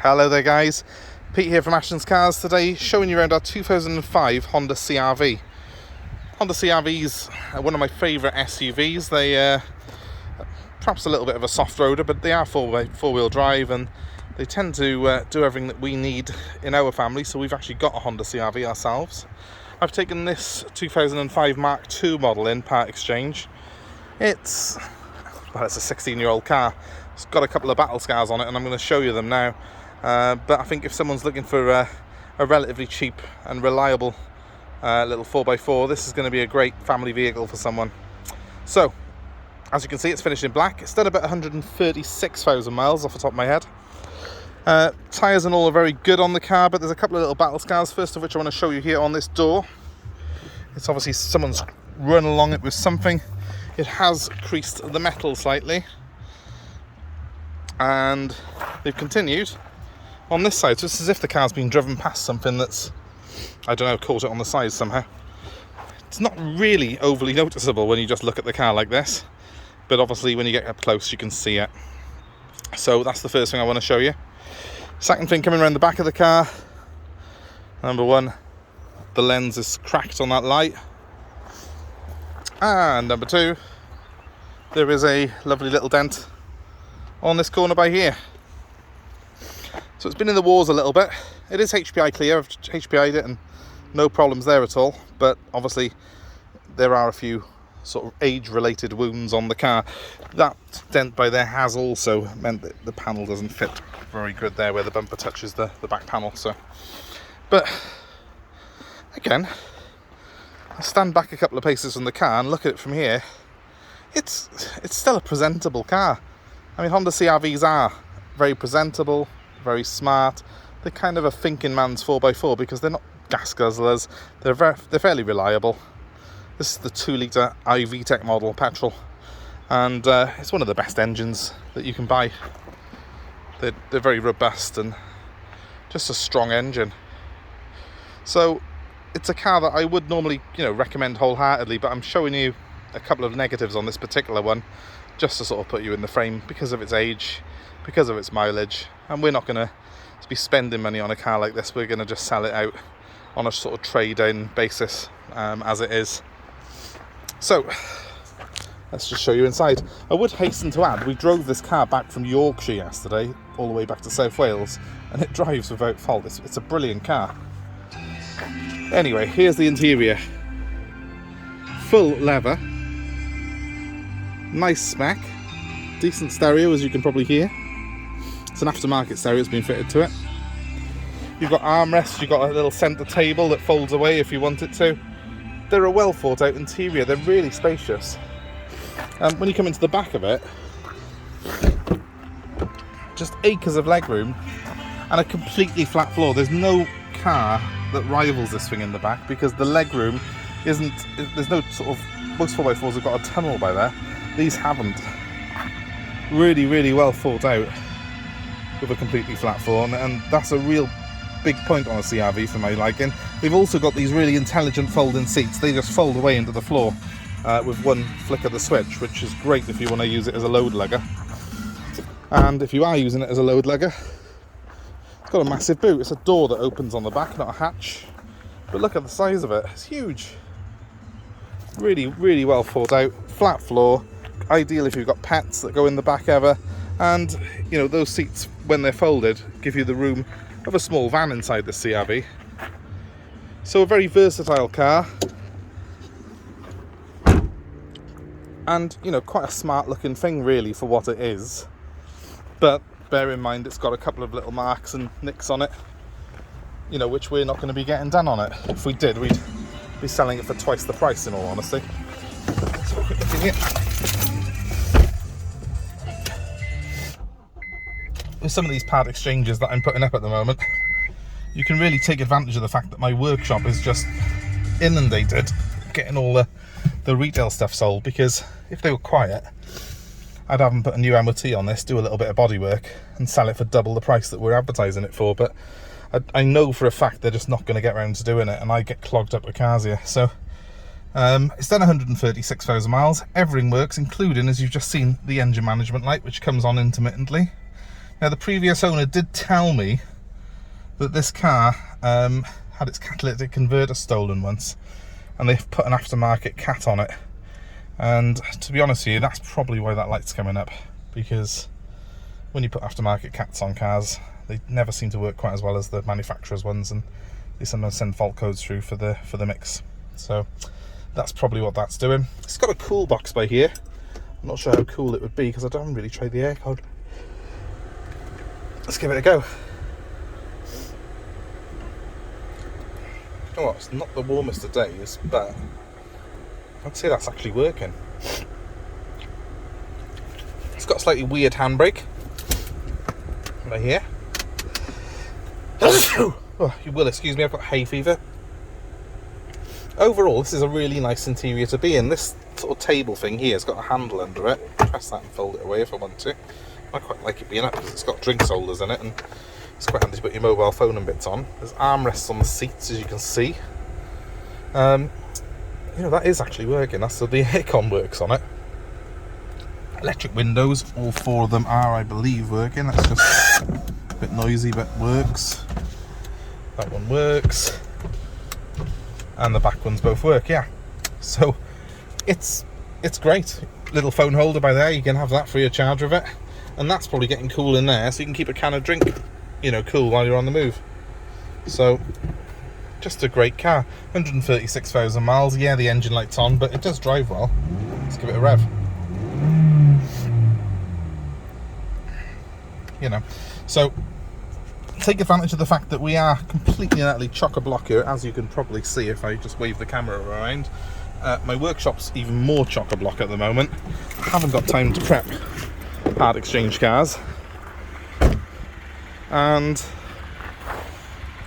Hello there guys, Pete here from Ashton's Cars today, showing you around our 2005 Honda CRV. Honda CRVs are one of my favourite SUVs. They perhaps a little bit of a soft roader, but they are four-wheel drive, and they tend to do everything that we need in our family, so we've actually got a Honda CRV ourselves. I've taken this 2005 Mark II model in part exchange. It's a 16-year-old car. It's got a couple of battle scars on it, and I'm going to show you them now. But I think if someone's looking for a relatively cheap and reliable little 4x4, this is going to be a great family vehicle for someone. So, as you can see, it's finished in black. It's done about 136,000 miles off the top of my head. Tyres and all are very good on the car, but there's a couple of little battle scars, first of which I want to show you here on this door. It's obviously someone's run along it with something. It has creased the metal slightly. And they've continued on this side, so it's as if the car's been driven past something that's, I don't know, caught it on the side somehow. It's not really overly noticeable when you just look at the car like this, but obviously when you get up close you can see it. So that's the first thing I want to show you. Second thing, coming around the back of the car, number one, the lens is cracked on that light, and number two, there is a lovely little dent on this corner by here. So it's been in the wars a little bit. It is HPI clear, I've HPI'd it and no problems there at all, but obviously there are a few sort of age related wounds on the car. That dent by there has also meant that the panel doesn't fit very good there where the bumper touches the back panel. So, but again, I stand back a couple of paces from the car and look at it from here. It's still a presentable car. I mean, Honda CRVs are very presentable, very smart. They're kind of a thinking man's 4x4 because they're not gas guzzlers. They're fairly reliable. This is the 2-litre iVTEC model petrol, and it's one of the best engines that you can buy. They're very robust and just a strong engine. So it's a car that I would normally, recommend wholeheartedly, but I'm showing you a couple of negatives on this particular one just to sort of put you in the frame because of its age, because of its mileage, and we're not going to be spending money on a car like this. We're going to just sell it out on a sort of trade-in basis as it is. So let's just show you inside. I would hasten to add, we drove this car back from Yorkshire yesterday all the way back to South Wales, and it drives without fault. It's a brilliant car. Anyway, here's the interior. Full leather, nice spec, decent stereo as you can probably hear. It's an aftermarket stereo that's been fitted to it. You've got armrests, you've got a little centre table that folds away if you want it to. They're a well thought out interior, they're really spacious. When you come into the back of it, just acres of legroom and a completely flat floor. There's no car that rivals this thing in the back because the legroom isn't, there's no sort of, most 4x4s have got a tunnel by there. These haven't. Really, really well thought out with a completely flat floor, and that's a real big point on a CRV for my liking. They've also got these really intelligent folding seats. They just fold away into the floor with one flick of the switch, which is great if you want to use it as a load lugger. And if you are using it as a load lugger, it's got a massive boot. It's a door that opens on the back, not a hatch. But look at the size of it. It's huge. Really, really well thought out. Flat floor. Ideal if you've got pets that go in the back ever. And, those seats, when they're folded, give you the room of a small van inside the CRV. So a very versatile car. And, quite a smart looking thing really for what it is. But bear in mind it's got a couple of little marks and nicks on it, which we're not going to be getting done on it. If we did, we'd be selling it for twice the price, in all honesty. Let's have a quick look in here. With some of these part exchanges that I'm putting up at the moment, you can really take advantage of the fact that my workshop is just inundated getting all the retail stuff sold, because if they were quiet, I'd have them put a new MOT on this, do a little bit of bodywork and sell it for double the price that we're advertising it for. But I know for a fact they're just not going to get around to doing it, and I get clogged up with cars here. So it's done 136,000 miles. Everything works, including, as you've just seen, the engine management light, which comes on intermittently. Now the previous owner did tell me that this car had its catalytic converter stolen once, and they've put an aftermarket cat on it. And to be honest with you, that's probably why that light's coming up, because when you put aftermarket cats on cars, they never seem to work quite as well as the manufacturer's ones, and they sometimes send fault codes through for the mix. So that's probably what that's doing. It's got a cool box by here. I'm not sure how cool it would be because I haven't really tried the aircon. Let's give it a go. You know what, it's not the warmest of days, but I'd say that's actually working. It's got a slightly weird handbrake right here. Oh, you will excuse me, I've got hay fever. Overall, this is a really nice interior to be in. This sort of table thing here has got a handle under it. Press that and fold it away if I want to. I quite like it being up because it's got drinks holders in it, and it's quite handy to put your mobile phone and bits on. There's armrests on the seats, as you can see. You know, that is actually working. That's so the aircon works on it. Electric windows, all four of them are, I believe, working. That's just a bit noisy, but works. That one works. And the back ones both work, yeah. So it's great. Little phone holder by there, you can have that for your charge of it. And that's probably getting cool in there, so you can keep a can of drink, you know, cool while you're on the move. So just a great car. 136,000 miles. Yeah, the engine light's on, but it does drive well. Let's give it a rev. You know, so take advantage of the fact that we are completely and utterly chock-a-block here, as you can probably see if I just wave the camera around. My workshop's even more chock-a-block at the moment. I haven't got time to prep part exchange cars, and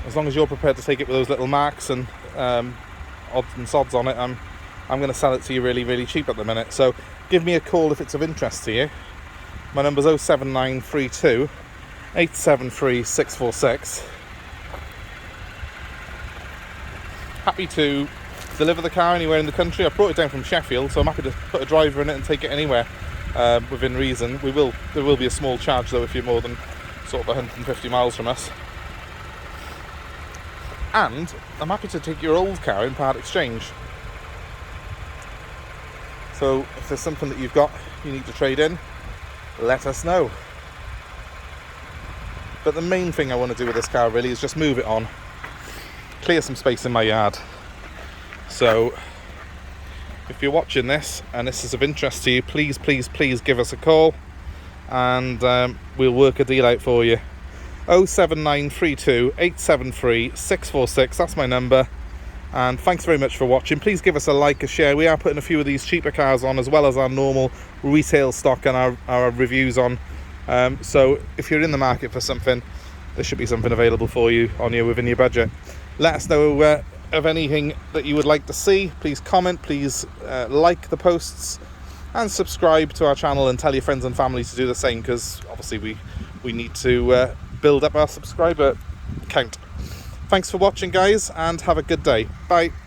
as long as you're prepared to take it with those little marks and odds and sods on it, I'm going to sell it to you really, really cheap at the minute. So give me a call if it's of interest to you. My number's 07932 873 646. Happy to deliver the car anywhere in the country. I brought it down from Sheffield, so I'm happy to put a driver in it and take it anywhere within reason. There will be a small charge though if you're more than sort of 150 miles from us. And I'm happy to take your old car in part exchange. So if there's something that you've got you need to trade in, let us know. But the main thing I want to do with this car really is just move it on, clear some space in my yard. So if you're watching this and this is of interest to you, please give us a call, and we'll work a deal out for you. 07932 873 646, that's my number. And thanks very much for watching. Please give us a like, a share. We are putting a few of these cheaper cars on, as well as our normal retail stock and our reviews on. So if you're in the market for something, there should be something available for you within your budget. Let us know of anything that you would like to see. Please comment, please like the posts, and subscribe to our channel, and tell your friends and family to do the same, because obviously we need to build up our subscriber count. Thanks for watching, guys, and have a good day. Bye.